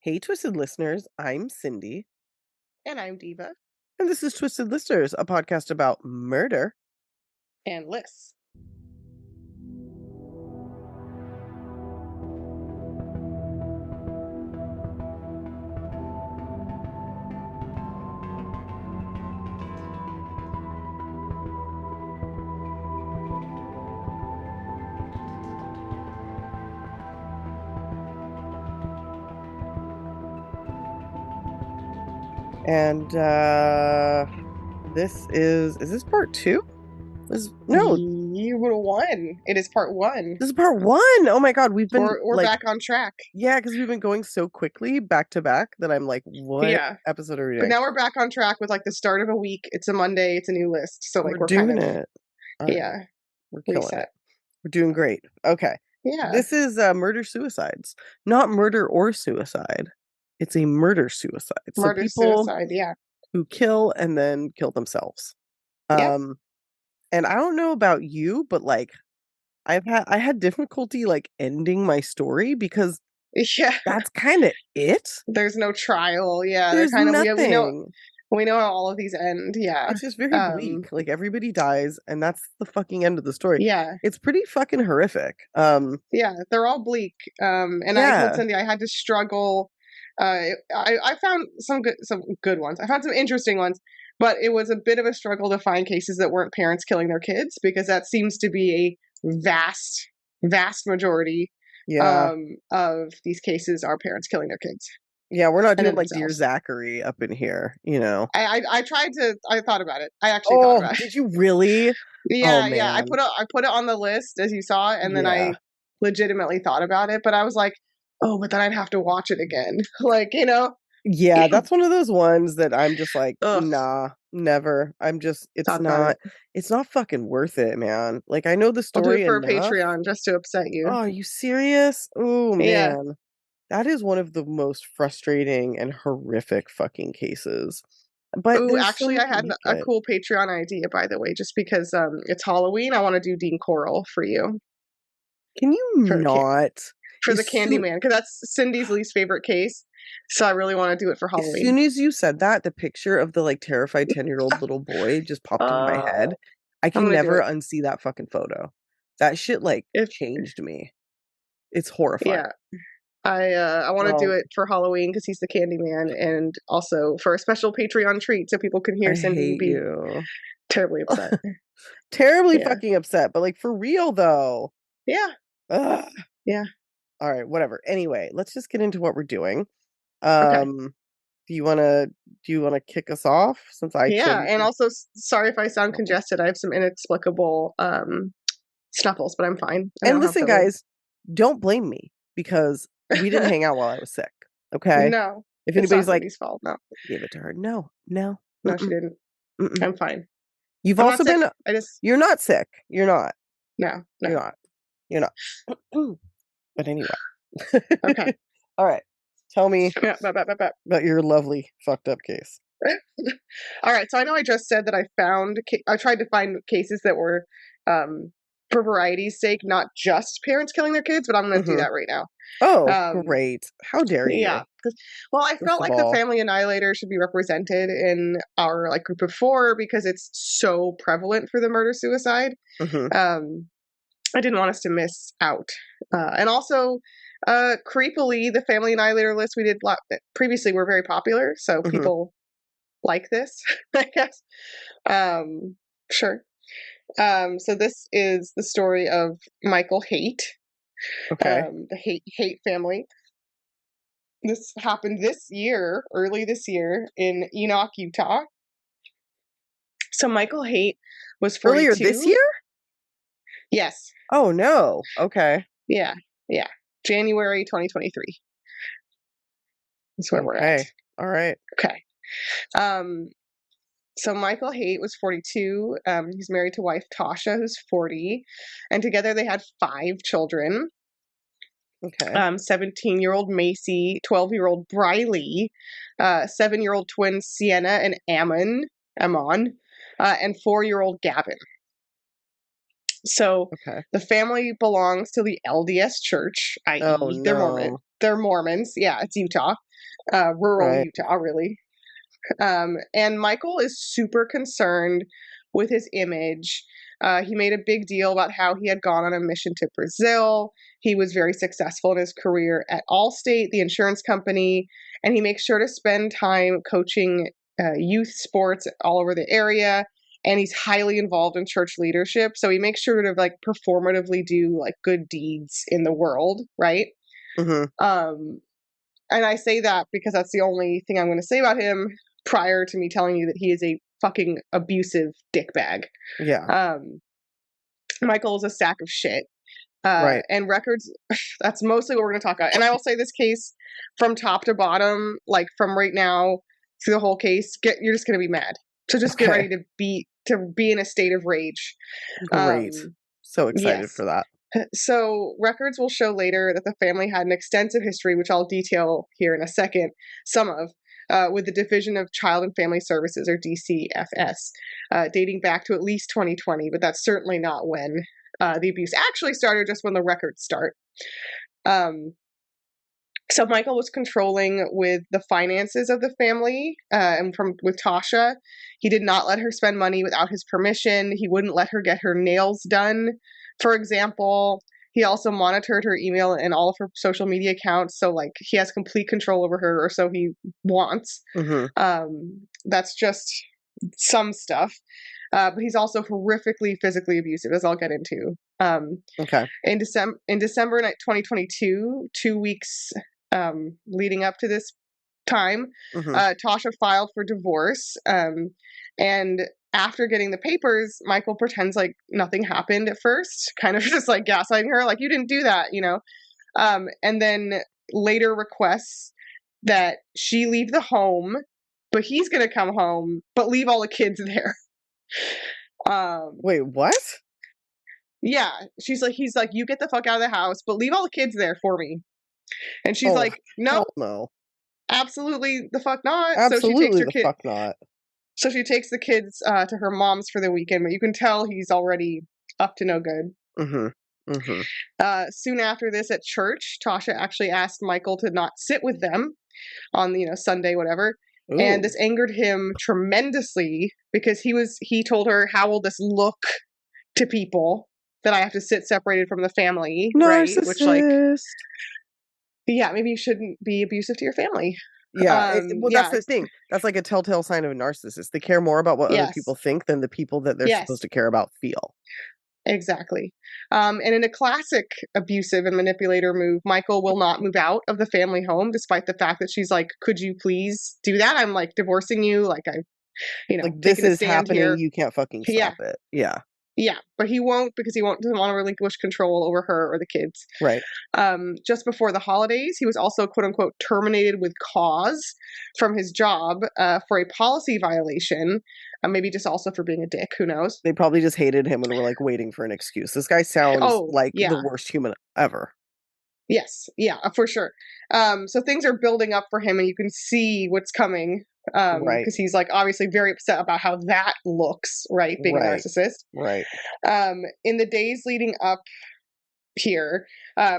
Hey, Twisted listeners, I'm Cindy, And I'm Diva. and this is Twisted Listeners, a podcast about murder. And Liz. And this is this part two? No, You would have won. It is part one. this is part one. Oh my God, we've been We're back on track. yeah, because we've been going so quickly back to back that I'm like, what episode are we But doing? now we're back on track with like the start of a week. It's a Monday. It's a new list. So like We're doing kind of it. All right, yeah. we're killing Reset. it. We're doing great. Okay. Yeah. This is murder suicides, not murder or suicide. It's a murder suicide. Murder suicide. Yeah. Who kill and then kill themselves. Yep. And I don't know about you, but like I had difficulty like ending my story because Yeah. that's kind of it. There's no trial. Yeah. There's They're kind of nothing. we know how all of these end. Yeah. It's just very bleak. Like everybody dies, and that's the fucking end of the story. Yeah. It's pretty fucking horrific. Yeah, they're all bleak. And I told Cindy I had to struggle. I found some good ones. I found some interesting ones, but it was a bit of a struggle to find cases that weren't parents killing their kids, because that seems to be a vast majority of these cases are parents killing their kids. Yeah, we're not doing like Dear Zachary up in here, you know. I thought about it. I actually thought about it. Did you really? Yeah, yeah. I put it on the list as you saw, and then I legitimately thought about it, but I was like, oh, but then I'd have to watch it again. Like, you know? Yeah, that's one of those ones that I'm just like, Ugh. nah, never. It's not fucking worth it, man. Like, I know the story I'll do it for enough. a Patreon just to upset you. Oh, are you serious? Oh, man. Yeah. That is one of the most frustrating and horrific fucking cases. But actually, I had a cool Patreon idea, by the way, just because it's Halloween. I want to do Dean Coral for you. Can you for the Candyman, because that's Cindy's least favorite case. So I really want to do it for Halloween. As soon as you said that, the picture of the like terrified 10-year-old little boy just popped in my head. I can never unsee that fucking photo. That shit like changed me. It's horrifying. Yeah. I want to do it for Halloween because he's the Candyman, and also for a special Patreon treat so people can hear Cindy be terribly upset. Terribly fucking upset, but like for real though. Yeah. Ugh. Yeah. All right, whatever. Anyway, let's just get into what we're doing. Okay. Do you want to kick us off since and also sorry if I sound congested. I have some inexplicable snuffles, but I'm fine. And listen, guys, don't blame me because we didn't hang out while I was sick. Okay? No. If anybody's like, fault, no. Give it to her. No. No, she didn't. I'm fine. You've also been. You're not sick. You're not. No. You're not. But anyway. Okay. All right. Tell me about your lovely fucked up case. All right. So I know I just said that I tried to find cases that were, for variety's sake, not just parents killing their kids, but I'm going to do that right now. Oh, great. How dare you? Yeah. Well, I felt like the family annihilator should be represented in our like group of 4 because it's so prevalent for the murder suicide. I didn't want us to miss out. And also, creepily, the family annihilator list we did previously were very popular, so people like this, I guess. Sure. So this is the story of Michael Haight. Okay. The Haight family. This happened early this year in Enoch, Utah. So Michael Haight was 42. Earlier this year? Yes. Oh, no. Okay. Yeah. January 2023. That's where we're at. All right. Okay. So Michael Haight was 42. He's married to wife Tasha, who's 40. And together they had 5 children. Okay. 17-year-old Macy, 12-year-old Briley, 7-year-old twins Sienna and Amon, and 4-year-old Gavin. So the family belongs to the LDS Church, i.e. They're Mormons. Yeah, it's Utah. Rural Utah, really. And Michael is super concerned with his image. He made a big deal about how he had gone on a mission to Brazil. He was very successful in his career at Allstate, the insurance company, and he makes sure to spend time coaching youth sports all over the area. And he's highly involved in church leadership. So he makes sure to like performatively do like good deeds in the world, right? And I say that because that's the only thing I'm going to say about him prior to me telling you that he is a fucking abusive dickbag. Yeah. Michael is a sack of shit. And records, that's mostly what we're going to talk about. And I will say this case from top to bottom, like from right now through the whole case, you're just going to be mad. So just get ready to be in a state of rage. Great. So excited for that. So records will show later that the family had an extensive history, which I'll detail here in a second, some of, with the Division of Child and Family Services, or DCFS, dating back to at least 2020, but that's certainly not when the abuse actually started, just when the records start. So Michael was controlling with the finances of the family, and with Tasha. He did not let her spend money without his permission. He wouldn't let her get her nails done, for example. He also monitored her email and all of her social media accounts. So like he has complete control over her, or so he wants. That's just some stuff. But he's also horrifically physically abusive, as I'll get into. In December 2022, 2 weeks leading up to this time, Tasha filed for divorce. And after getting the papers, Michael pretends like nothing happened at first, kind of just like gaslighting her, like, you didn't do that, you know? And then later requests that she leave the home, but he's going to come home, but leave all the kids there. Wait, what? Yeah. He's like, you get the fuck out of the house, but leave all the kids there for me. And she's like, no, absolutely the fuck not. Absolutely the fuck not. So she takes the kids to her mom's for the weekend, but you can tell he's already up to no good. Soon after this at church, Tasha actually asked Michael to not sit with them on, Sunday, whatever. Ooh. And this angered him tremendously because he told her, how will this look to people that I have to sit separated from the family? Narcissist. Right? Which, like, yeah, maybe you shouldn't be abusive to your family. Yeah, that's the thing. That's like a telltale sign of a narcissist. They care more about what other people think than the people that they're supposed to care about feel. Exactly. And in a classic abusive and manipulator move, Michael will not move out of the family home, despite the fact that she's like, could you please do that? I'm like divorcing you. Like like this is happening. Here. You can't fucking stop it. Yeah. Yeah, but he won't, because doesn't want to relinquish control over her or the kids. Right. Just before the holidays, he was also, quote unquote, terminated with cause from his job for a policy violation. Maybe just also for being a dick. Who knows? They probably just hated him and were like waiting for an excuse. This guy sounds like the worst human ever. Yes. Yeah, for sure. So things are building up for him, and you can see what's coming. Because he's like obviously very upset about how that looks, right? Being a narcissist. Right. In the days leading up here,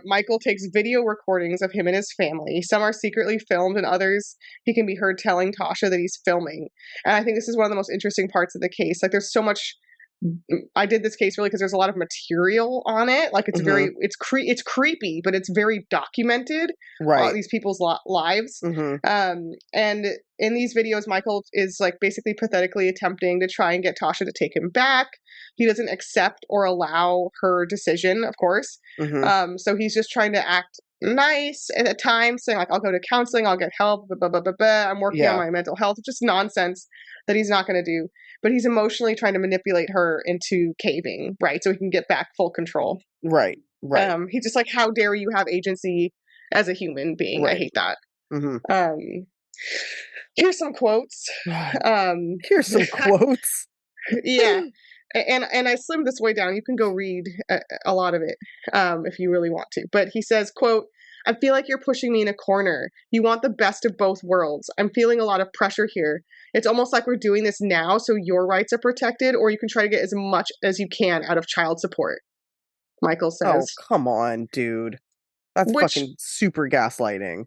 Michael takes video recordings of him and his family. Some are secretly filmed, and others he can be heard telling Tasha that he's filming. And I think this is one of the most interesting parts of the case. Like, there's so much. I did this case really because there's a lot of material on it. Like, it's very, it's creepy, but it's very documented. Right. These people's lives. And in these videos, Michael is like basically pathetically attempting to try and get Tasha to take him back. He doesn't accept or allow her decision, of course. So he's just trying to act nice at times, saying like, I'll go to counseling, I'll get help, blah, blah, blah, blah. I'm working on my mental health. Just nonsense that he's not going to do. But he's emotionally trying to manipulate her into caving, right? So he can get back full control. Right. He's just like, how dare you have agency as a human being? I hate that. Here's some quotes. Here's some quotes. Yeah. And I slimmed this way down. You can go read a lot of it if you really want to. But he says, quote, I feel like you're pushing me in a corner. You want the best of both worlds. I'm feeling a lot of pressure here. It's almost like we're doing this now so your rights are protected, or you can try to get as much as you can out of child support, Michael Oh, says. come on, dude. That's fucking super gaslighting.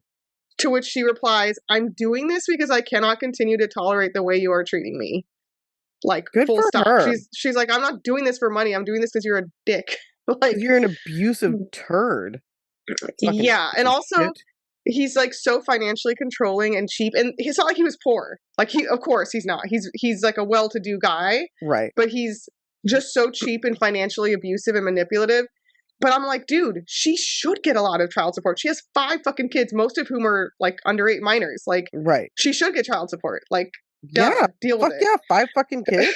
To which she replies, I'm doing this because I cannot continue to tolerate the way you are treating me. Like, good full for stop. her. She's like, I'm not doing this for money. I'm doing this because you're a dick. Like, you're an abusive turd. Yeah, and also he's like so financially controlling and cheap, and it's not like he was poor. Like of course he's not. He's like a well-to-do guy, right? But he's just so cheap and financially abusive and manipulative. But I'm like, dude, she should get a lot of child support. She has 5 fucking kids, most of whom are like under 8 minors. Like, right? She should get child support. Like, yeah, deal with it. Yeah, 5 fucking kids.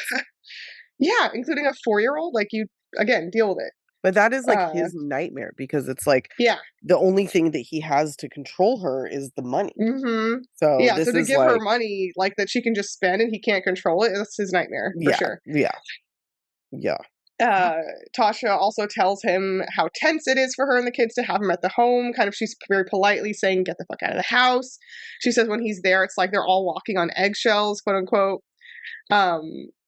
Yeah, including a 4-year-old. Like, you again deal with it. But that is like his nightmare because it's like the only thing that he has to control her is the money. Mm-hmm. So yeah, so to give her money like that she can just spend and he can't control it, that's his nightmare for sure. Yeah. Tasha also tells him how tense it is for her and the kids to have him at the home. Kind of, she's very politely saying, "Get the fuck out of the house." She says when he's there, it's like they're all walking on eggshells, quote unquote.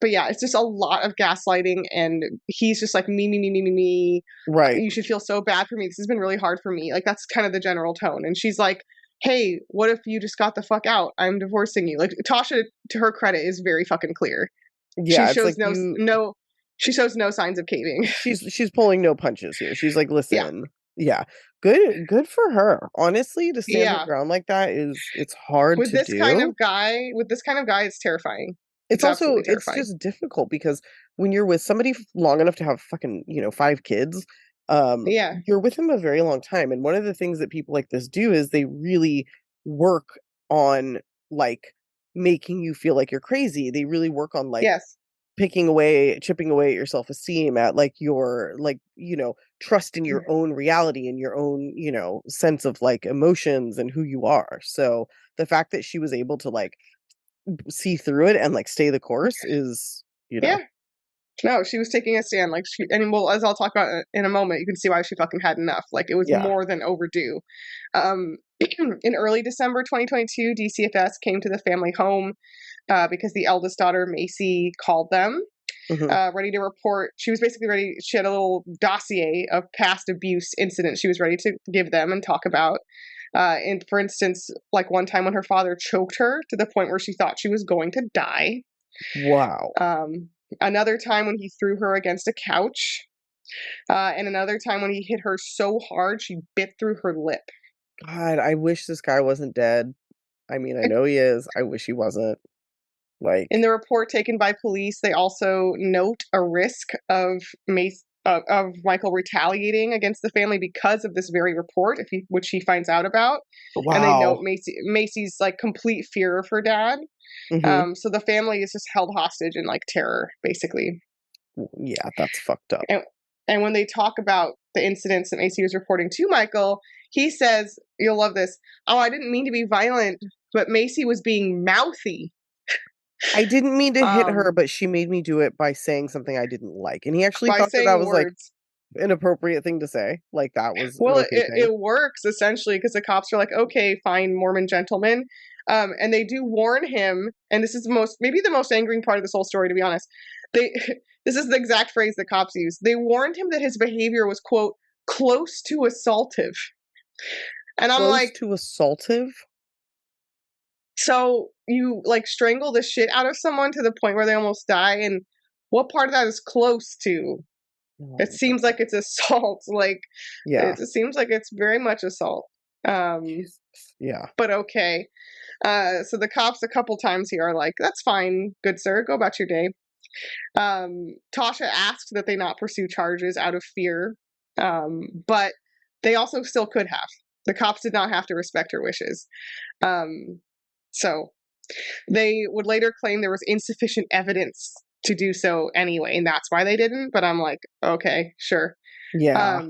But yeah, it's just a lot of gaslighting, and he's just like me. Right. You should feel so bad for me. This has been really hard for me. Like, that's kind of the general tone. And she's like, hey, what if you just got the fuck out? I'm divorcing you. Like, Tasha, to her credit, is very fucking clear. Yeah, she shows like she shows no signs of caving. She's pulling no punches here. She's like, listen, yeah. Good for her. Honestly, to stand her ground like that it's hard with to this do. With this kind of guy, it's terrifying. It's also it's just difficult because when you're with somebody long enough to have fucking 5 kids, you're with them a very long time. And one of the things that people like this do is they really work on like making you feel like you're crazy. They really work on like chipping away at your self-esteem, at like your trust in your own reality and your own sense of like emotions and who you are. So the fact that she was able to like see through it and like stay the course is no, she was taking a stand. Like, as I'll talk about in a moment, you can see why she fucking had enough. Like, it was more than overdue. In early December 2022, DCFS came to the family home because the eldest daughter, Macy, called them, ready to report. She was basically ready. She had a little dossier of past abuse incidents she was ready to give them and talk about. And for instance, like one time when her father choked her to the point where she thought she was going to die. Wow. Another time when he threw her against a couch. And another time when he hit her so hard she bit through her lip. God, I wish this guy wasn't dead. I mean, I know he is. I wish he wasn't. Like, in the report taken by police, they also note a risk of Michael retaliating against the family because of this very report, which he finds out about. Wow. And they note Macy's like complete fear of her dad. So the family is just held hostage in like terror, basically. Yeah, that's fucked up. And when they talk about the incidents that Macy was reporting to Michael, he says, you'll love this, "Oh, I didn't mean to be violent, but Macy was being mouthy. I didn't mean to hit her, but she made me do it by saying something I didn't like." And he actually thought that was like an appropriate thing to say. Like, that was it works essentially because the cops are like, okay, fine, Mormon gentleman. And they do warn him, and this is maybe the most angering part of this whole story, to be honest. This is the exact phrase the cops use. They warned him that his behavior was, quote, close to assaultive. And I'm like, to assaultive? So you like strangle the shit out of someone to the point where they almost die, and what part of that is close to? It seems like it's assault. Like, it seems like it's very much assault. Yeah. But okay. So the cops a couple times here are like, "That's fine, good sir, go about your day." Tasha asked that they not pursue charges out of fear, but they also still could have. The cops did not have to respect her wishes. So they would later claim there was insufficient evidence to do so anyway, and that's why they didn't. But I'm like, okay, sure. Yeah.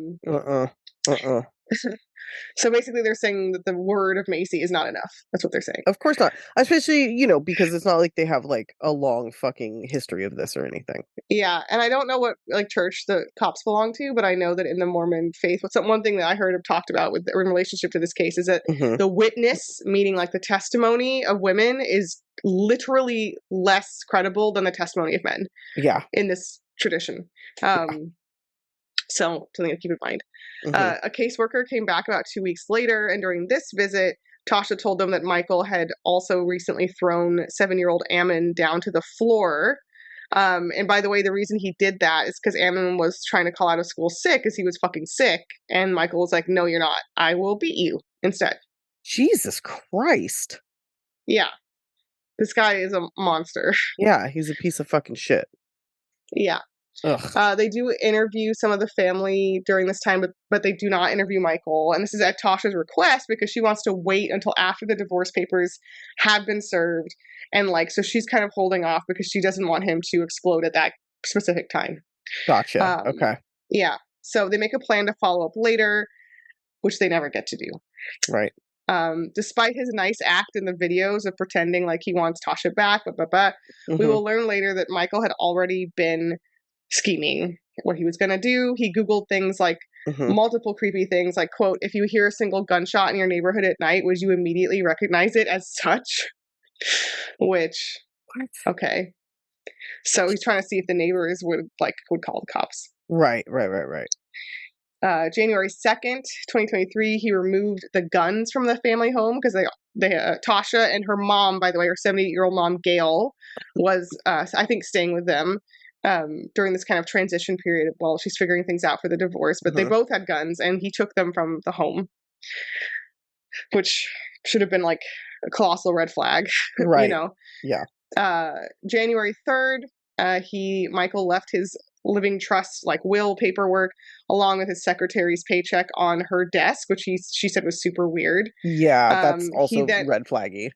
So basically they're saying that the word of Macy is not enough. That's what they're saying. Of course not. Especially, because it's not like they have like a long fucking history of this or anything. Yeah, and I don't know what like church the cops belong to, but I know that in the Mormon faith, one thing that I heard talked about in relationship to this case is that the witness, meaning like the testimony of women, is literally less credible than the testimony of men. Yeah. In this tradition. So something to keep in mind. A caseworker came back about 2 weeks later, and during this visit, Tasha told them that Michael had also recently thrown 7-year-old Ammon down to the floor. And by the way, the reason he did that is because Ammon was trying to call out of school sick because he was fucking sick. And Michael was like, no, you're not. I will beat you instead. Jesus Christ. Yeah. This guy is a monster. Yeah, he's a piece of fucking shit. Yeah. They do interview some of the family during this time, but they do not interview Michael. And this is at Tasha's request because she wants to wait until after the divorce papers have been served. And so she's kind of holding off because she doesn't want him to explode at that specific time. Gotcha. Okay. Yeah. So they make a plan to follow up later, which they never get to do. Right. Despite his nice act in the videos of pretending like he wants Tasha back, we will learn later that Michael had already been scheming what he was going to do. He Googled things like multiple creepy things like, quote, if you hear a single gunshot in your neighborhood at night, would you immediately recognize it as such? Which, okay. So he's trying to see if the neighbors would call the cops. Right. January 2nd, 2023, he removed the guns from the family home because Tasha and her mom, by the way, her 78-year-old mom, Gail, was, I think, staying with them during this kind of transition period while she's figuring things out for the divorce. But they both had guns, and he took them from the home, which should have been like a colossal red flag. Right. Yeah. January 3rd, Michael left his living trust will paperwork along with his secretary's paycheck on her desk, which she said was super weird. Yeah, that's also red flaggy.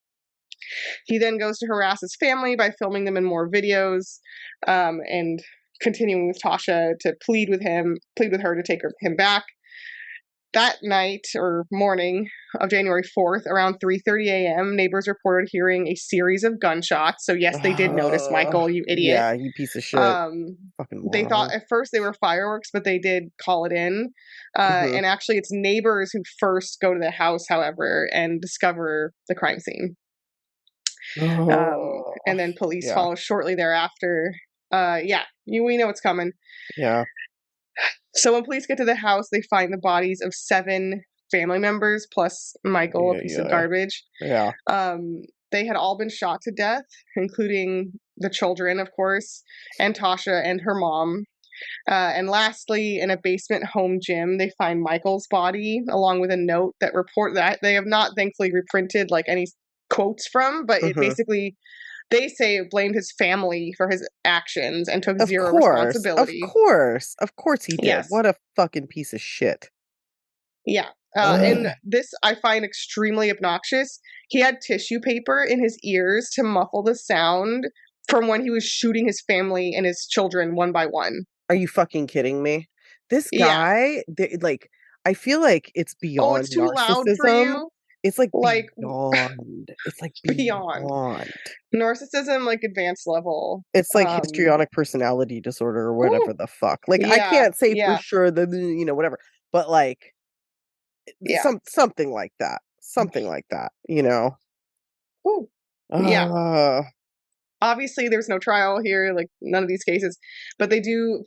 He then goes to harass his family by filming them in more videos, and continuing with Tasha to plead with her to take him back. That night or morning of January 4th, around 3:30 a.m., neighbors reported hearing a series of gunshots. So yes, they did notice Michael, you idiot. Yeah, you piece of shit. Fucking they thought at first they were fireworks, but they did call it in. And actually, it's neighbors who first go to the house, however, and discover the crime scene. And then police follow shortly thereafter. We know what's coming. Yeah. So when police get to the house, they find the bodies of 7 family members plus Michael, a piece of garbage. Yeah. They had all been shot to death, including the children, of course, and Tasha and her mom. And lastly, in a basement home gym, they find Michael's body along with a note that they have not thankfully reprinted any quotes from, but it basically, they say it blamed his family for his actions and took zero responsibility. Of course he did. Yes. What a fucking piece of shit. Yeah. And this I find extremely obnoxious. He had tissue paper in his ears to muffle the sound from when he was shooting his family and his children one by one. Are you fucking kidding me? This guy, I feel like it's beyond it's too narcissism. Loud for you? It's beyond. It's beyond. Narcissism, advanced level. It's histrionic personality disorder or whatever the fuck. I can't say for sure that, whatever. But something like that. Something like that, Ooh. Yeah. Obviously, there's no trial here, none of these cases, but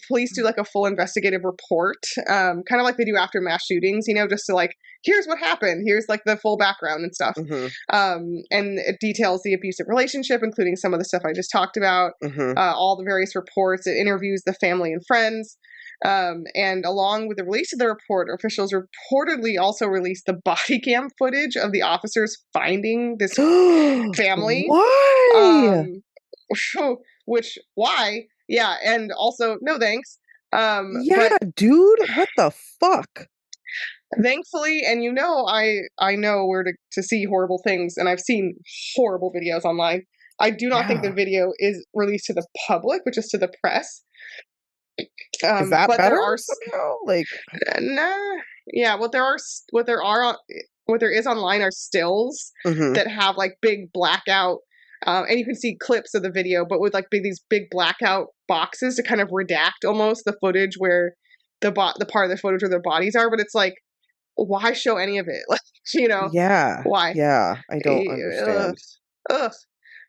police do a full investigative report, kind of like they do after mass shootings, just to here's what happened, here's the full background and stuff. And it details the abusive relationship, including some of the stuff I just talked about, all the various reports. It interviews the family and friends. And along with the release of the report, officials reportedly also released the body cam footage of the officers finding this family. Why? Why? Yeah, and also no thanks. Dude, what the fuck? Thankfully, and I know where to see horrible things, and I've seen horrible videos online. I do not think the video is released to the public, which is to the press. Is that better somehow? Nah. Yeah, what there is online are stills that have like big blackout, and you can see clips of the video, but with like these big blackout boxes to kind of redact almost the footage where the part of the footage where their bodies are. But it's like, why show any of it? Like, Yeah. why? Yeah, I don't understand. Ugh.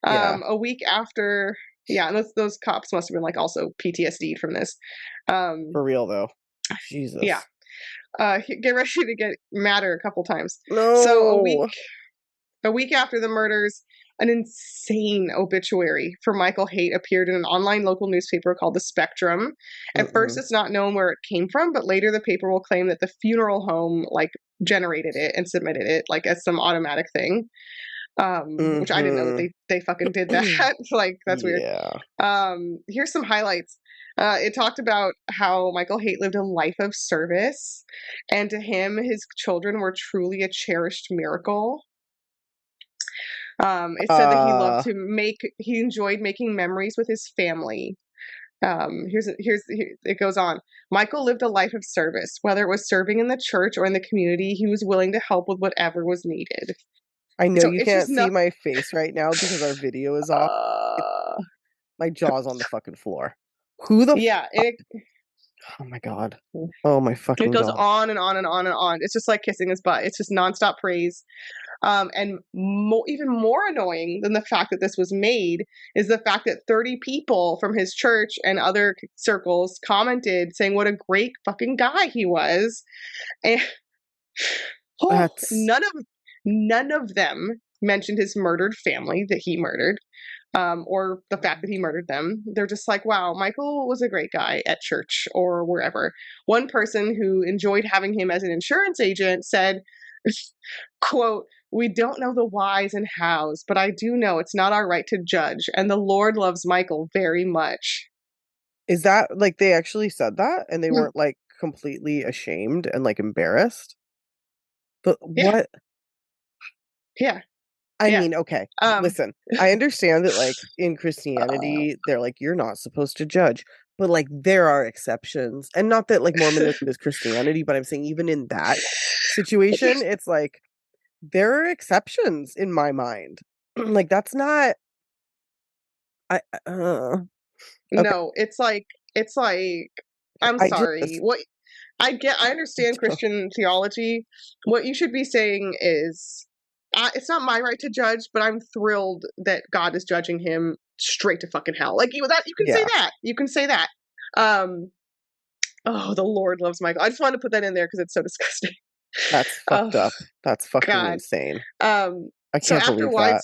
Yeah. A week after, yeah, and those cops must have been like also PTSD from this. For real though. Jesus. Yeah. Get ready to get madder a couple times. No. So a week after the murders, an insane obituary for Michael Haight appeared in an online local newspaper called The Spectrum. At first, it's not known where it came from, but later the paper will claim that the funeral home like generated it and submitted it like as some automatic thing. Which I didn't know that they fucking did that. Like, that's weird. Here's some highlights. It talked about how Michael Haight lived a life of service, and to him, his children were truly a cherished miracle. It said that he enjoyed making memories with his family. It goes on. Michael lived a life of service, whether it was serving in the church or in the community. He was willing to help with whatever was needed. I know you can't see my face right now because our video is off. My jaw's on the fucking floor. Who the oh my god. Oh my fucking god. It goes on and on and on and on. It's just like kissing his butt. It's just nonstop praise. And even more annoying than the fact that this was made is the fact that 30 people from his church and other circles commented saying what a great fucking guy he was. And none of them mentioned his murdered family that he murdered. Or the fact that he murdered them. They're just like, wow, Michael was a great guy at church or wherever. One person who enjoyed having him as an insurance agent said, quote, "We don't know the whys and hows, but I do know it's not our right to judge, and the Lord loves Michael very much." Is that, like, they actually said that? And they weren't, like, completely ashamed and, like, embarrassed? But what? Yeah. I mean, okay, listen, I understand that, like, in Christianity, they're like, you're not supposed to judge, but, like, there are exceptions, and not that, like, Mormonism is Christianity, but I'm saying even in that situation, it's like, there are exceptions in my mind. Like, that's not okay. No, it's like, I'm sorry. I understand Christian theology. What you should be saying is, it's not my right to judge, but I'm thrilled that God is judging him straight to fucking hell. Like, you can say that. You can say that. Oh, the Lord loves Michael. I just wanted to put that in there because it's so disgusting. That's fucked up. That's fucking insane. I can't believe that.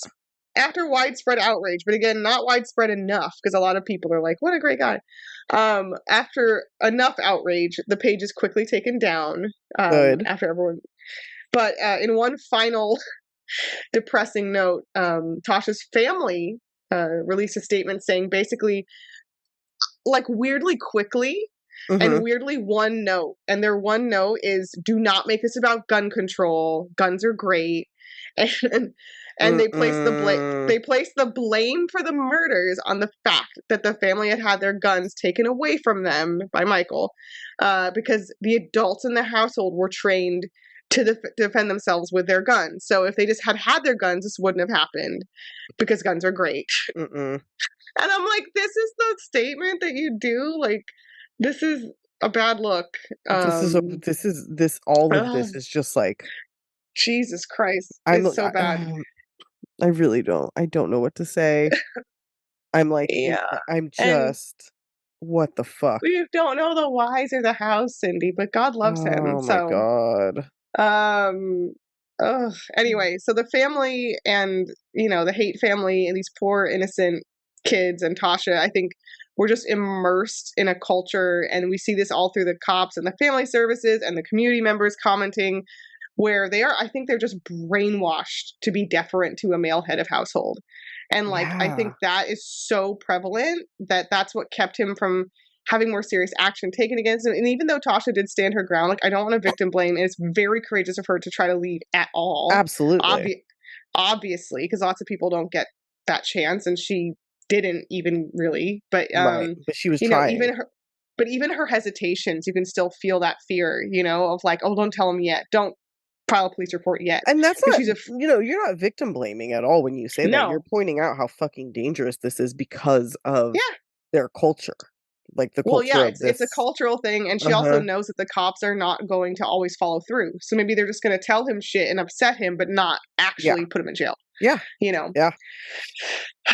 After widespread outrage, but again, not widespread enough because a lot of people are like, what a great guy. After enough outrage, the page is quickly taken down. Good. After everyone. But in one final depressing note, Tasha's family released a statement saying basically, like, weirdly quickly, and weirdly one note. And their one note is, do not make this about gun control. Guns are great. And they placed the blame for the murders on the fact that the family had their guns taken away from them by Michael, because the adults in the household were trained to defend themselves with their guns. So if they just had their guns, this wouldn't have happened because guns are great. And I'm like, this is the statement that you do? Like, this is a bad look. All of this is just like, Jesus Christ. It's so bad. I really don't. I don't know what to say. I'm like, I'm just, what the fuck? We don't know the whys or the hows, Cindy, but God loves him. Oh my god. Anyway, so the family and, the Haight family and these poor innocent kids and Tasha, I think, were just immersed in a culture, and we see this all through the cops and the family services and the community members commenting, where I think they're just brainwashed to be deferent to a male head of household. And I think that is so prevalent that that's what kept him from having more serious action taken against him. And even though Tasha did stand her ground, I don't want to victim blame. And it's very courageous of her to try to leave at all. Absolutely. Obviously, because lots of people don't get that chance, and she didn't even really. But but she was trying. But even her hesitations, you can still feel that fear, you know, of like, oh, don't tell him yet. Don't file a police report yet. And that's not, you know, you're not victim blaming at all when you say that. You're pointing out how fucking dangerous this is because of their culture. Like the culture of this. It's a cultural thing, and she also knows that the cops are not going to always follow through. So maybe they're just going to tell him shit and upset him, but not actually put him in jail. Yeah. You know? Yeah.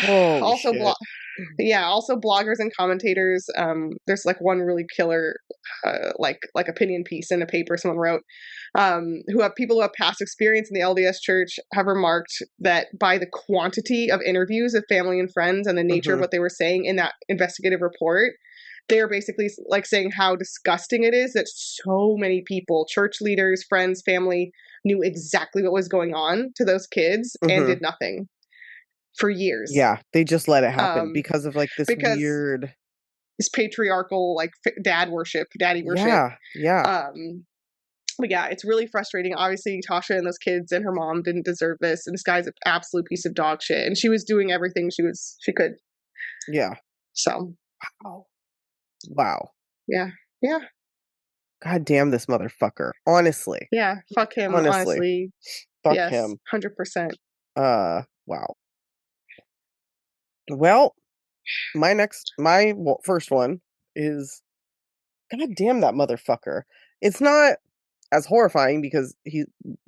Also, also bloggers and commentators. There's like one really killer, like opinion piece in a paper someone wrote, who have people who have past experience in the LDS Church have remarked that by the quantity of interviews of family and friends and the nature of what they were saying in that investigative report, they are basically like saying how disgusting it is that so many people, church leaders, friends, family, knew exactly what was going on to those kids and did nothing for years. Yeah, they just let it happen because of like this weird, this patriarchal like daddy worship. Yeah. But yeah, it's really frustrating. Obviously, Tasha and those kids and her mom didn't deserve this, and this guy's an absolute piece of dog shit. And she was doing everything she could. Yeah. So. Wow. Yeah. God damn this motherfucker. Honestly. Yeah. Fuck him. Honestly. Fuck him. 100%. Wow. Well, my first one is, God damn that motherfucker. It's not as horrifying because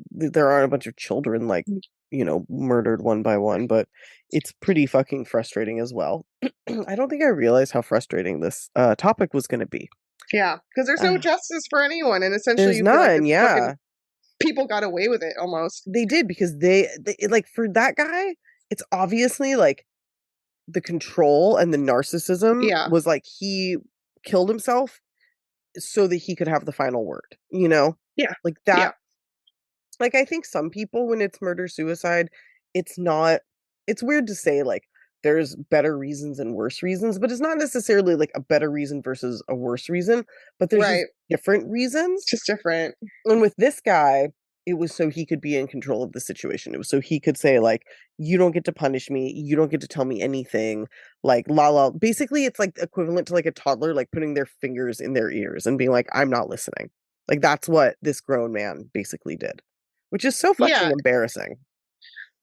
there aren't a bunch of children like, you know, murdered one by one, but it's pretty fucking frustrating as well. I don't think I realized how frustrating this topic was going to be. Yeah, because there's no justice for anyone, and essentially there's none. People got away with it almost. They did because they like, for that guy, it's obviously like the control and the narcissism was like he killed himself so that he could have the final word, you know? Yeah. Like that. Yeah. Like, I think some people, when it's murder suicide, it's weird to say like there's better reasons and worse reasons, but it's not necessarily like a better reason versus a worse reason, but there's just different reasons. Just different. And with this guy, it was so he could be in control of the situation. It was so he could say like, you don't get to punish me. You don't get to tell me anything. Like, basically it's like equivalent to like a toddler, like putting their fingers in their ears and being like, I'm not listening. Like, that's what this grown man basically did, which is so fucking embarrassing.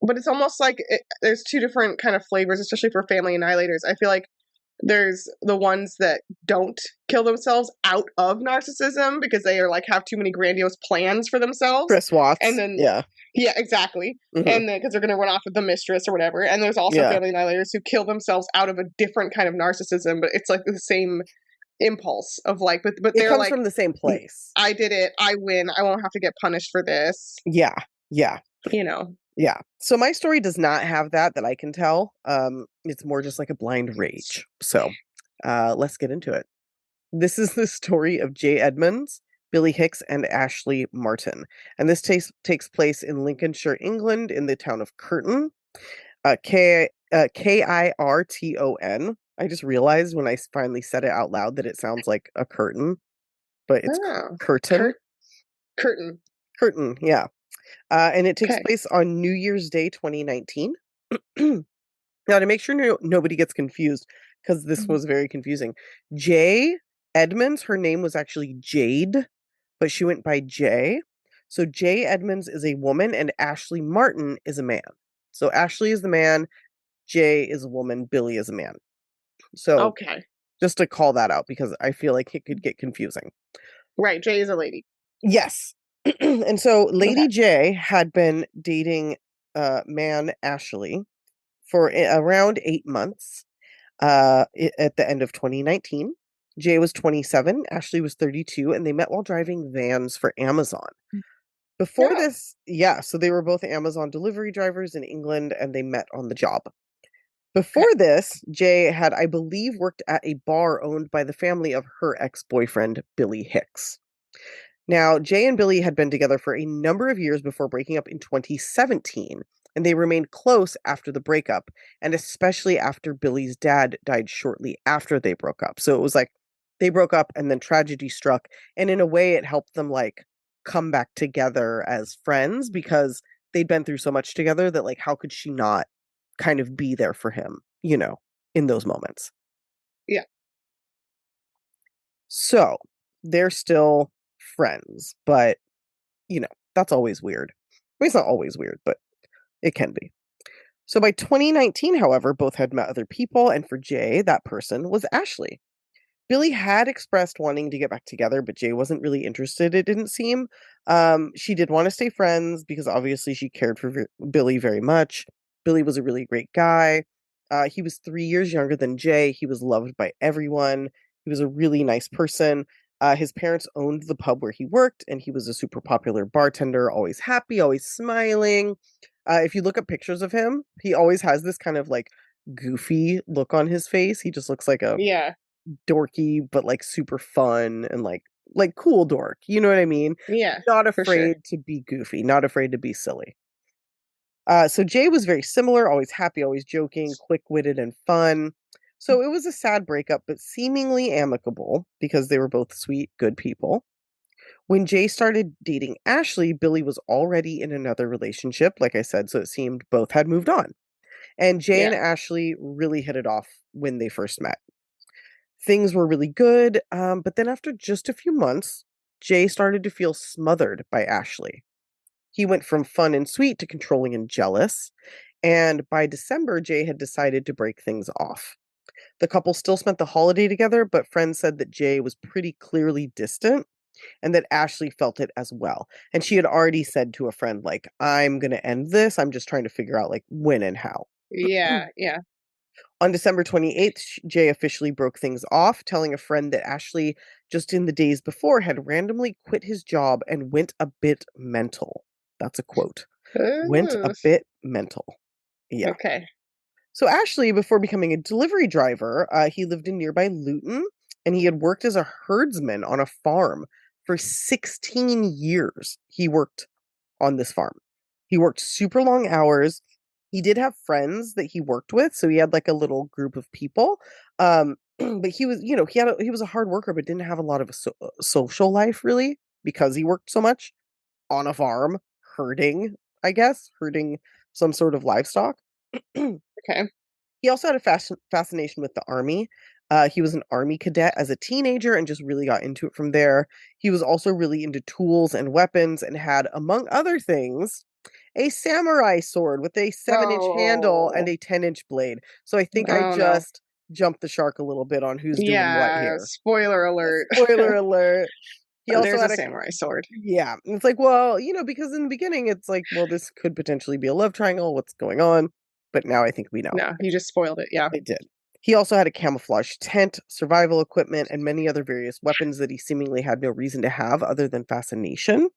But it's almost like there's two different kind of flavors, especially for family annihilators. I feel like there's the ones that don't kill themselves out of narcissism because they are like have too many grandiose plans for themselves. Chris Watts. And then yeah, exactly. And then because they're going to run off with the mistress or whatever. And there's also family annihilators who kill themselves out of a different kind of narcissism, but it's like the same impulse of like, but it they're comes like, from the same place. I did it. I win. I won't have to get punished for this. Yeah. You know. Yeah. So my story does not have that I can tell. It's more just like a blind rage. So let's get into it. This is the story of Jay Edmunds, Billy Hicks, and Ashley Martin. And this takes place in Lincolnshire, England, in the town of Curtin. Kirton. I just realized when I finally said it out loud that it sounds like a curtain, but it's Curtin. Curtin, yeah. And it takes place on New Year's Day 2019. Now, to make sure nobody gets confused, because this was very confusing, Jay Edmunds, her name was actually Jade, but she went by Jay. So Jay Edmunds is a woman and Ashley Martin is a man. So Ashley is the man, Jay is a woman, Billy is a man. So just to call that out, because I feel like it could get confusing. Right, Jay is a lady. Yes. And so Lady J had been dating man Ashley for around 8 months at the end of 2019. Jay was 27, Ashley was 32, and they met while driving vans for Amazon. Before this, so they were both Amazon delivery drivers in England, and they met on the job. Before this, Jay had, I believe, worked at a bar owned by the family of her ex-boyfriend, Billy Hicks. Now, Jay and Billy had been together for a number of years before breaking up in 2017, and they remained close after the breakup, and especially after Billy's dad died shortly after they broke up. So it was like they broke up and then tragedy struck, and in a way it helped them like come back together as friends because they'd been through so much together that like how could she not kind of be there for him, you know, in those moments. Yeah. So they're still friends, but, that's always weird. I mean, it's not always weird, but it can be. So by 2019, however, both had met other people, and for Jay, that person was Ashley. Billy had expressed wanting to get back together, but Jay wasn't really interested, it didn't seem. She did want to stay friends because obviously she cared for Billy very much. Billy was a really great guy. He was 3 years younger than Jay. He was loved by everyone. He was a really nice person. His parents owned the pub where he worked, and he was a super popular bartender, always happy, always smiling. If you look at pictures of him, he always has this kind of like goofy look on his face. He just looks like a dorky, but like super fun and like cool dork. You know what I mean? Yeah. Not afraid to be goofy, not afraid to be silly. So Jay was very similar, always happy, always joking, quick-witted and fun. So it was a sad breakup, but seemingly amicable because they were both sweet, good people. When Jay started dating Ashley, Billy was already in another relationship, like I said, so it seemed both had moved on. And Jay and Ashley really hit it off when they first met. Things were really good, but then after just a few months, Jay started to feel smothered by Ashley. He went from fun and sweet to controlling and jealous, and by December, Jay had decided to break things off. The couple still spent the holiday together, but friends said that Jay was pretty clearly distant and that Ashley felt it as well. And she had already said to a friend, like, I'm going to end this. I'm just trying to figure out, like, when and how. Yeah. On December 28th, Jay officially broke things off, telling a friend that Ashley, just in the days before, had randomly quit his job and went a bit mental. That's a quote. Went a bit mental. Yeah. Okay. So Ashley, before becoming a delivery driver, he lived in nearby Luton, and he had worked as a herdsman on a farm for 16 years. He worked on this farm. He worked super long hours. He did have friends that he worked with, so he had like a little group of people. But he was, he was a hard worker, but didn't have a lot of a social life really because he worked so much on a farm, herding, I guess, herding some sort of livestock. Okay. He also had a fascination with the army. He was an army cadet as a teenager and just really got into it from there. He was also really into tools and weapons and had, among other things, a samurai sword with a 7-inch handle and a 10-inch blade. So I think I just jumped the shark a little bit on who's doing what here. Spoiler alert. Spoiler alert. He also There's had a samurai sword. Yeah. It's like, well, because in the beginning it's like, well, this could potentially be a love triangle. What's going on? But now I think we know. No, you just spoiled it. Yeah. It did. He also had a camouflage tent, survival equipment, and many other various weapons that he seemingly had no reason to have other than fascination.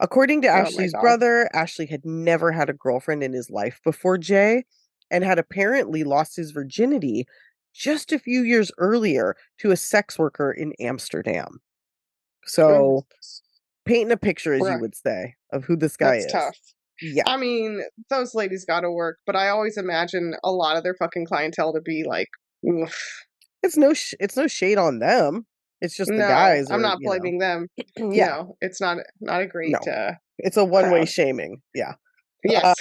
According to Ashley's brother, Ashley had never had a girlfriend in his life before Jay and had apparently lost his virginity just a few years earlier to a sex worker in Amsterdam. So, painting a picture, as you would say, of who this guy is. Tough. Yeah. I mean, those ladies got to work, but I always imagine a lot of their fucking clientele to be like, oof. It's no shade on them. It's just the guys. I'm not blaming them. Yeah. No, it's not a great. No. It's a one-way shaming. Yeah. Yes.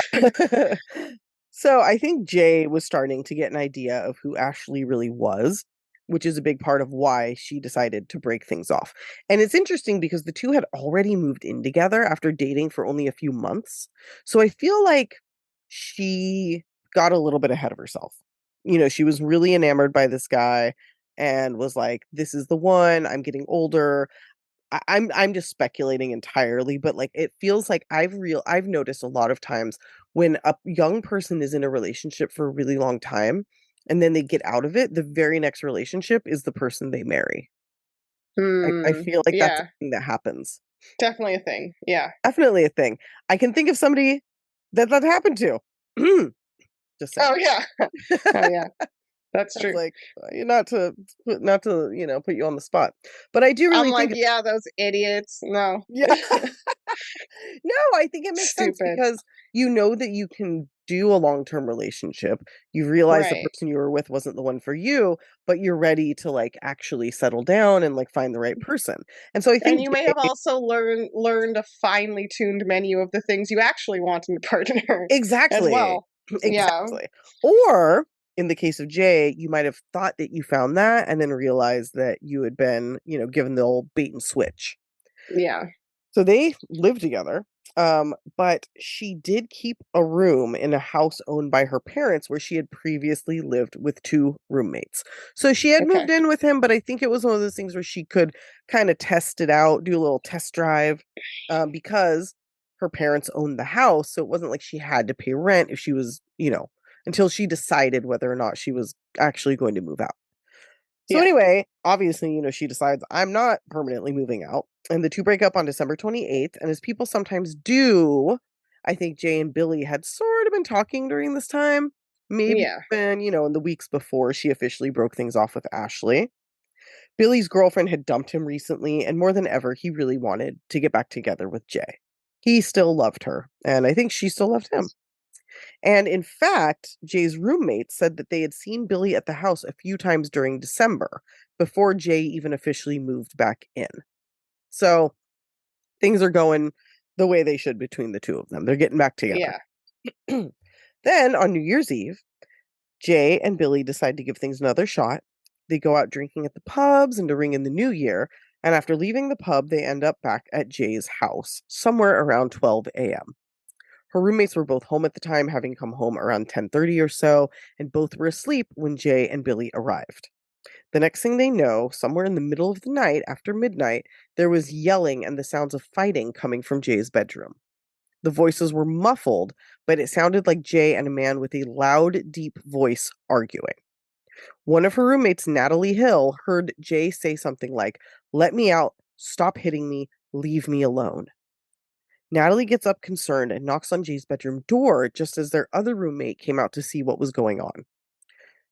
So I think Jay was starting to get an idea of who Ashley really was, which is a big part of why she decided to break things off. And it's interesting because the two had already moved in together after dating for only a few months. So I feel like she got a little bit ahead of herself. She was really enamored by this guy and was like, this is the one. I'm getting older. I'm just speculating entirely, but like it feels like I've noticed a lot of times when a young person is in a relationship for a really long time and then they get out of it, the very next relationship is the person they marry. I feel like that's a thing that happens. Definitely a thing. Yeah. Definitely a thing. I can think of somebody that happened to. Just saying. Oh yeah. Oh yeah. That's true. Like not to put you on the spot, but I do really think those idiots. No. Yeah. No, I think it makes sense because that you can do a long-term relationship. You realize the person you were with wasn't the one for you, but you're ready to like actually settle down and like find the right person. And so I think you may have also learned a finely tuned menu of the things you actually want in a partner. Exactly. As well. Exactly. Or in the case of Jay, you might have thought that you found that and then realized that you had been, given the old bait and switch. Yeah. So they lived together, but she did keep a room in a house owned by her parents where she had previously lived with 2 roommates. So she had moved in with him, but I think it was one of those things where she could kind of test it out, do a little test drive, because her parents owned the house. So it wasn't like she had to pay rent if she was, until she decided whether or not she was actually going to move out. So anyway, obviously, she decides, I'm not permanently moving out. And the 2 break up on December 28th. And as people sometimes do, I think Jay and Billy had sort of been talking during this time. Maybe even, in the weeks before she officially broke things off with Ashley. Billy's girlfriend had dumped him recently, and more than ever, he really wanted to get back together with Jay. He still loved her, and I think she still loved him. And in fact, Jay's roommates said that they had seen Billy at the house a few times during December before Jay even officially moved back in. So things are going the way they should between the 2 of them. They're getting back together. Yeah. Then on New Year's Eve, Jay and Billy decide to give things another shot. They go out drinking at the pubs and to ring in the new year. And after leaving the pub, they end up back at Jay's house somewhere around 12 a.m. Her roommates were both home at the time, having come home around 10:30 or so, and both were asleep when Jay and Billy arrived. The next thing they know, somewhere in the middle of the night after midnight, there was yelling and the sounds of fighting coming from Jay's bedroom. The voices were muffled, but it sounded like Jay and a man with a loud, deep voice arguing. One of her roommates, Natalie Hill, heard Jay say something like, "Let me out, stop hitting me, leave me alone." Natalie gets up concerned and knocks on Jay's bedroom door just as their other roommate came out to see what was going on.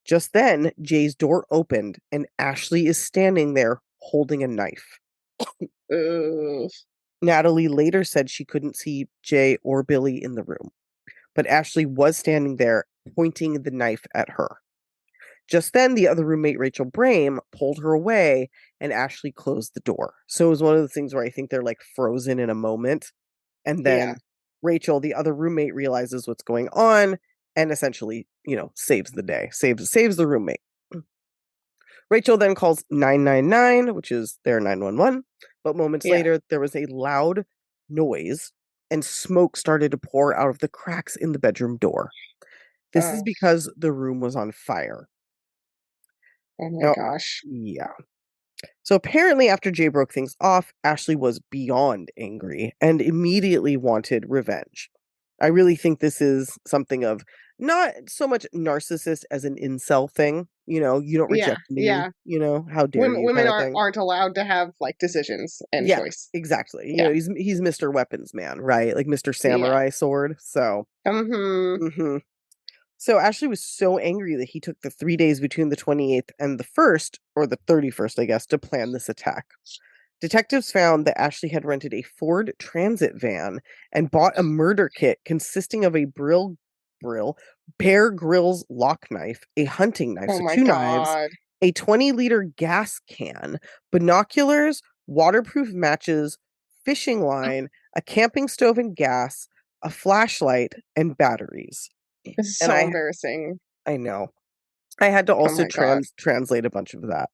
Just then, Jay's door opened and Ashley is standing there holding a knife. Natalie later said she couldn't see Jay or Billy in the room, but Ashley was standing there pointing the knife at her. Just then, the other roommate, Rachel Brame, pulled her away and Ashley closed the door. So it was one of the things where I think they're like frozen in a moment. And then Rachel, the other roommate, realizes what's going on and essentially, saves the day, saves the roommate. Rachel then calls 999, which is their 911. But moments later, there was a loud noise and smoke started to pour out of the cracks in the bedroom door. This is because the room was on fire. Oh my gosh. Yeah. So apparently after Jay broke things off, Ashley was beyond angry and immediately wanted revenge. I really think this is something of not so much narcissist as an incel thing. You don't reject me. How dare you? Women aren't allowed to have like decisions and choice. Exactly. He's Mr. Weapons Man, right? Like Mr. Samurai Sword. So So Ashley was so angry that he took the 3 days between the 28th and the 1st, or the 31st, I guess, to plan this attack. Detectives found that Ashley had rented a Ford Transit van and bought a murder kit consisting of a Bear Grylls lock knife, a hunting knife, so 2 knives, a 20-liter gas can, binoculars, waterproof matches, fishing line, a camping stove and gas, a flashlight, and batteries. This is so embarrassing. I know. I had to also translate a bunch of that.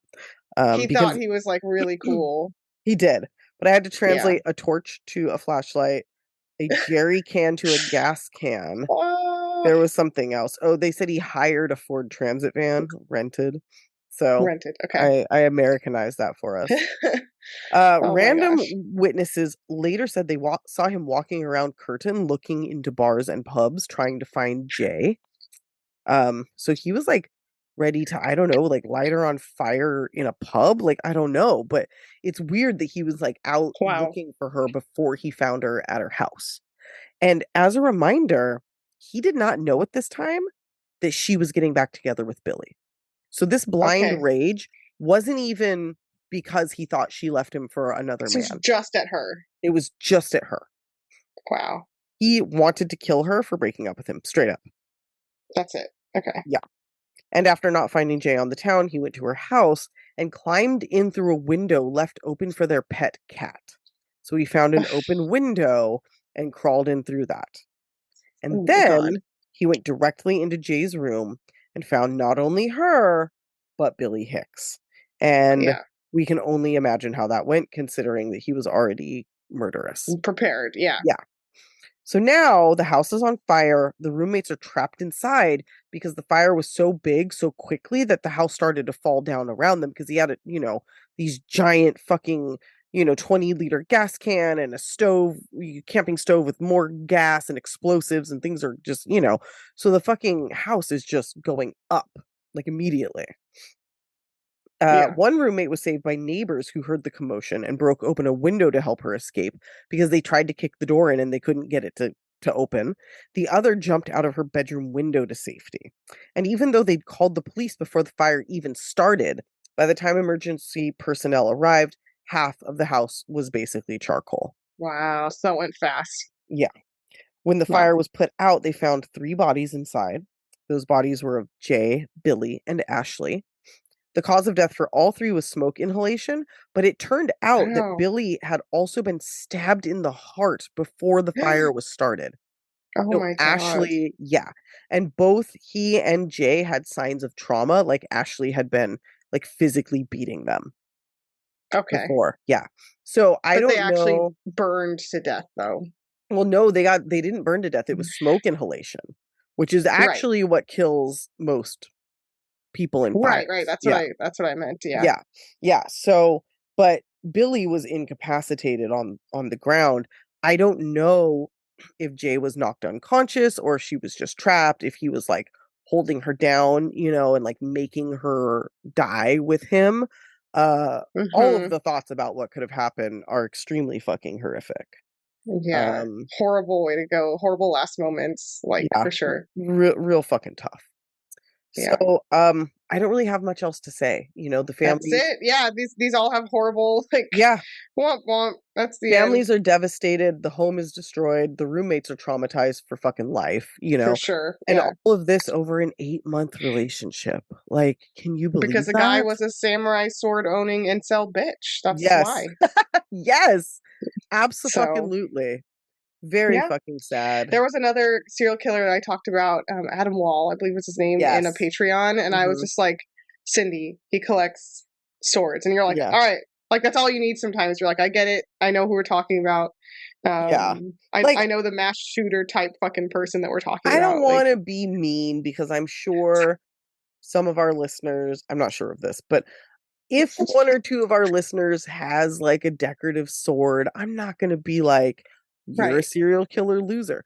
He thought he was like really cool. He did. But I had to translate a torch to a flashlight, a jerry can to a gas can. There was something else. Oh, they said he hired a Ford Transit van, rented. So rented. Okay. I Americanized that for us. Random witnesses later said they saw him walking around Curtin looking into bars and pubs trying to find Jay. So he was like ready to, I don't know, like light her on fire in a pub. Like, I don't know, but it's weird that he was like out looking for her before he found her at her house. And as a reminder, he did not know at this time that she was getting back together with Billy. So this blind rage wasn't even because he thought she left him for another man. It was just at her. It was just at her. Wow. He wanted to kill her for breaking up with him, straight up. That's it. Okay. Yeah. And after not finding Jay on the town, he went to her house and climbed in through a window left open for their pet cat. So he found an open window and crawled in through that. And then he went directly into Jay's room, and found not only her, but Billy Hicks. And we can only imagine how that went, considering that he was already murderous. Prepared, yeah. Yeah. So now the house is on fire. The roommates are trapped inside because the fire was so big so quickly that the house started to fall down around them because he had, these giant fucking, 20-liter gas can and a stove, camping stove with more gas and explosives and things are just, so the fucking house is just going up like immediately. One roommate was saved by neighbors who heard the commotion and broke open a window to help her escape because they tried to kick the door in and they couldn't get it to open. The other jumped out of her bedroom window to safety. And even though they'd called the police before the fire even started, by the time emergency personnel arrived, half of the house was basically charcoal. Wow, so it went fast. Yeah. When the fire was put out, they found 3 bodies inside. Those bodies were of Jay, Billy, and Ashley. The cause of death for all 3 was smoke inhalation, but it turned out that Billy had also been stabbed in the heart before the fire was started. Oh my God. Ashley, yeah. And both he and Jay had signs of trauma, like Ashley had been like physically beating them. Okay. Before. Yeah. So I don't know. They actually burned to death though. Well, no, they didn't burn to death. It was smoke inhalation, which is actually what kills most people in fires. Right. That's what I meant. Yeah. Yeah. So, but Billy was incapacitated on the ground. I don't know if Jay was knocked unconscious or if she was just trapped, if he was like holding her down, and like making her die with him. All of the thoughts about what could have happened are extremely fucking horrific. Yeah. Horrible way to go. Horrible last moments, for sure. Real fucking tough. Yeah. So, I don't really have much else to say. The families. That's it. Yeah, these all have horrible womp womp. That's the families are devastated. The home is destroyed. The roommates are traumatized for fucking life. For sure. And all of this over an 8-month relationship. Like, can you believe because the guy was a samurai sword owning incel bitch. That's why. Yes, absolutely. Very fucking sad. There was another serial killer that I talked about, Adam Wall, I believe was his name, in a Patreon, and I was just like, Cindy, he collects swords, and you're like, all right, like that's all you need sometimes. You're like, I get it, I know who we're talking about. I know the mass shooter type fucking person that we're talking about. I don't want to be mean because I'm sure some of our listeners, I'm not sure of this, but if 1 or 2 of our listeners has like a decorative sword, I'm not going to be like, you're a serial killer loser.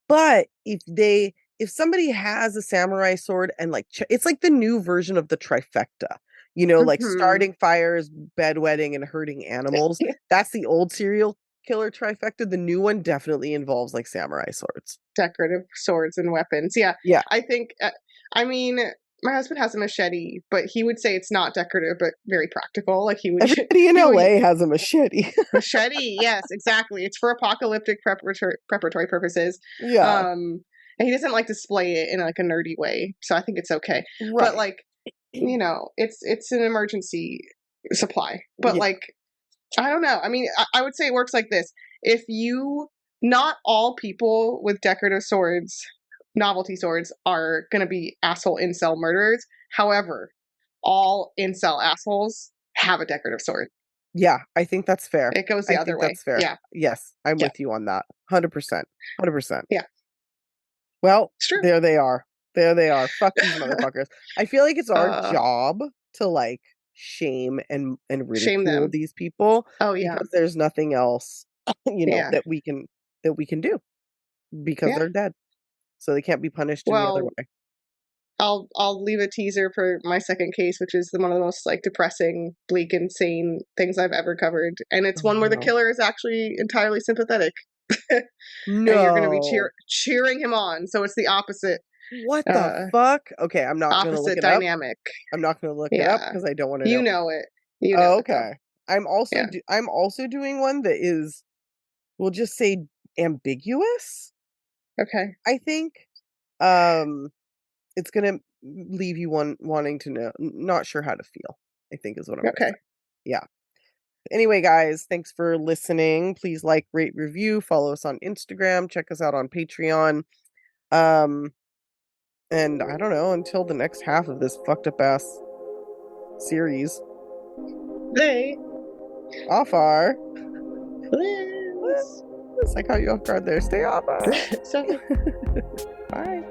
But if somebody has a samurai sword and like, it's like the new version of the trifecta, like starting fires, bedwetting, and hurting animals. That's the old serial killer trifecta. The new one definitely involves like samurai swords. Decorative swords and weapons. Yeah. Yeah. I think, my husband has a machete, but he would say it's not decorative, but very practical. Like he would. Everybody in LA has a machete. Machete, yes, exactly. It's for apocalyptic preparatory purposes. Yeah. And he doesn't like display it in like a nerdy way, so I think it's okay. Right. But like, it's an emergency supply. But like, I don't know. I mean, I would say it works like this: not all people with decorative swords, novelty swords, are going to be asshole incel murderers. However, all incel assholes have a decorative sword. Yeah, I think that's fair. It goes the other way. That's fair. Yeah. Yes, I'm with you on that. 100%. 100%. Yeah. Well, there they are. There they are. Fuck these motherfuckers. I feel like it's our job to like shame and ridicule these people. Oh yeah. Because there's nothing else, that we can do because they're dead. So they can't be punished any other way. I'll leave a teaser for my second case, which is one of the most like depressing, bleak, insane things I've ever covered, and it's one where the killer is actually entirely sympathetic. No, and you're going to be cheering him on. So it's the opposite. What the fuck? Okay, I'm not going to look it dynamic. Up. I'm not going to look it up because I don't want to. You know it. You know okay. I'm also doing one that is, we'll just say ambiguous. Okay. I think. It's gonna leave you wanting to know, not sure how to feel, I think is what I'm gonna say. Yeah. Anyway, guys, thanks for listening. Please like, rate, review, follow us on Instagram, check us out on Patreon. And I don't know, until the next half of this fucked up ass series. They off our Liz. It's like how you off guard there. Stay off our. Sorry. Bye.